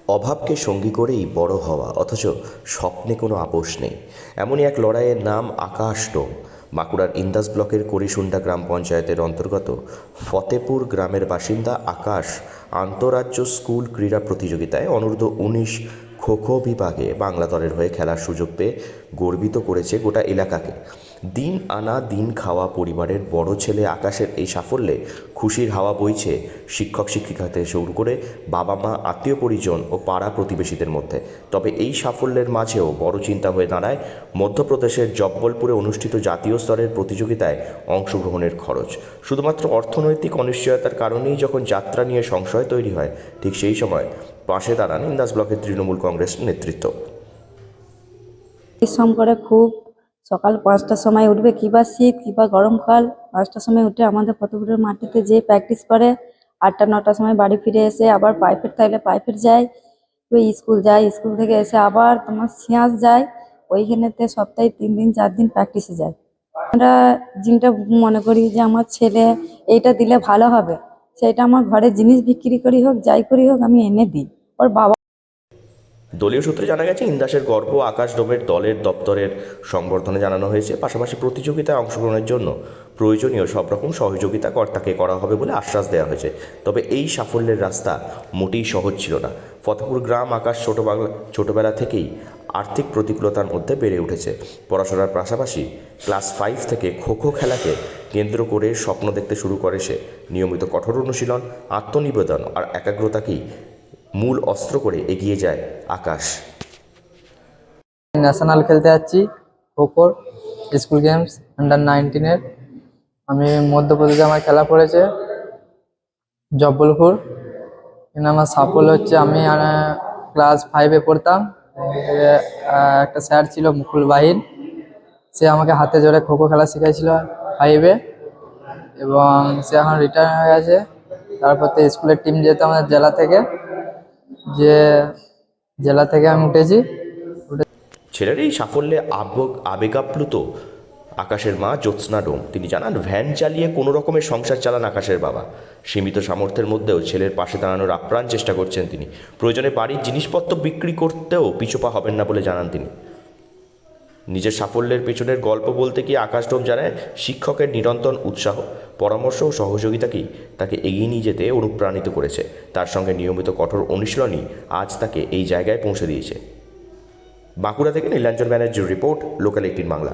অভাবকে সঙ্গী করেই বড় হওয়া, অথচ স্বপ্নে কোনো আপোষ নেই। এমনই এক লড়াইয়ের নাম আকাশ ডোম। বাঁকুড়ার ইন্দাস ব্লকের করিসুন্ডা গ্রাম পঞ্চায়েতের অন্তর্গত ফতেপুর গ্রামের বাসিন্দা আকাশ আন্তঃরাজ্য স্কুল ক্রীড়া প্রতিযোগিতায় অনূর্ধ্ব-19 খো-খো বিভাগে বাংলা দলের হয়ে খেলার সুযোগ পেয়ে গর্বিত করেছে গোটা এলাকাকে। দিন আনা দিন খাওয়া পরিবারের বড় ছেলে আকাশের এই সাফল্যে খুশির হাওয়া বইছে শিক্ষক শিক্ষিকা থেকে শুরু করে বাবা মা, আত্মীয় পরিজন ও পাড়া প্রতিবেশীদের মধ্যে। তবে এই সাফল্যের মাঝেও বড় চিন্তা হয়ে দাঁড়ায় মধ্যপ্রদেশের জব্বলপুরে অনুষ্ঠিত জাতীয় স্তরের প্রতিযোগিতায় অংশগ্রহণের খরচ। শুধুমাত্র অর্থনৈতিক অনিশ্চয়তার কারণেই যখন যাত্রা নিয়ে সংশয় তৈরি হয়, ঠিক সেই সময় পাশে দাঁড়ান ইন্দাস ব্লকের তৃণমূল কংগ্রেস নেতৃত্ব। পরিশ্রম করে খুব সকাল 5টার সময় উঠবে, কিবা শীত কিবা গরমকাল 5টার সময় উঠে আমাদের ফতেপুরের মাটিতে যে প্র্যাকটিস করে 8টা-9টার সময় বাড়ি ফিরে এসে আবার প্রাইভেট থাকলে প্রাইভেট যায়, ওই স্কুল যায়, স্কুল থেকে এসে আবার তোমার সিঁয়াস যায়, ওইখানেতে সপ্তাহে 3 দিন 4 দিন প্র্যাকটিসে যায়। আমরা যেটা মনে করি যে আমার ছেলে এইটা দিলে ভালো হবে, সেটা আমার ঘরে জিনিস বিক্রি করি হোক যাই করি হোক আমি এনে দিই। ওর বাবা দলীয় সূত্রে জানা গেছে, ইন্দাসের গর্ব আকাশ ডোমের দলের দপ্তরের সংবর্ধনা জানানো হয়েছে। পাশাপাশি প্রতিযোগিতায় অংশগ্রহণের জন্য প্রয়োজনীয় সব রকম সহযোগিতা কর্তাকে করা হবে বলে আশ্বাস দেওয়া হয়েছে। তবে এই সাফল্যের রাস্তা মোটেই সহজ ছিল না। ফতেপুর গ্রাম আকাশ ছোটবেলা থেকেই আর্থিক প্রতিকূলতার মধ্যে বেড়ে উঠেছে। পড়াশোনার পাশাপাশি ক্লাস 5 থেকে খো-খো খেলাকে কেন্দ্র করে স্বপ্ন দেখতে শুরু করে সে। নিয়মিত কঠোর অনুশীলন, আত্মনিবেদন আর একাগ্রতাকেই মূল অস্ত্র করে এগিয়ে যায় আকাশ। ন্যাশনাল খেলতে যাচ্ছি খোখোর স্কুল গেমস আন্ডার 19-এর। আমি মধ্যপ্রদেশে আমার খেলা পড়েছে জব্বলপুর। এখানে আমার সাফল্য হচ্ছে আমি ক্লাস 5-এ পড়তাম। একটা স্যার ছিল মুকুল বাহিন, সে আমাকে হাতে ধরে খোখো খেলা শিখাইছিল 5-এ, এবং সে এখন রিটায়ার হয়ে গেছে। তারপর তো স্কুলের টিম যেত আমাদের জেলা থেকে আমি উঠেছি। ছেলের এই সাফল্যে আবেগাপ্লুত আকাশের মা জ্যোৎস্না ডোম। তিনি জানান, ভ্যান চালিয়ে কোনো রকমের সংসার চালান আকাশের বাবা। সীমিত সামর্থ্যের মধ্যেও ছেলের পাশে দাঁড়ানোর আপ্রাণ চেষ্টা করছেন তিনি। প্রয়োজনে বাড়ির জিনিসপত্র বিক্রি করতেও পিছুপা হবেন না বলে জানান তিনি। নিজের সাফল্যের পেছনের গল্প বলতে গিয়ে আকাশ ডোম জানায়, শিক্ষকের নিরন্তর উৎসাহ, পরামর্শ ও সহযোগিতাকেই তাকে এগিয়ে নিয়ে যেতে অনুপ্রাণিত করেছে। তার সঙ্গে নিয়মিত কঠোর অনুশীলনই আজ তাকে এই জায়গায় পৌঁছে দিয়েছে। বাঁকুড়া থেকে নীলাঞ্জন ব্যানার্জির রিপোর্ট, লোকাল 18 বাংলা।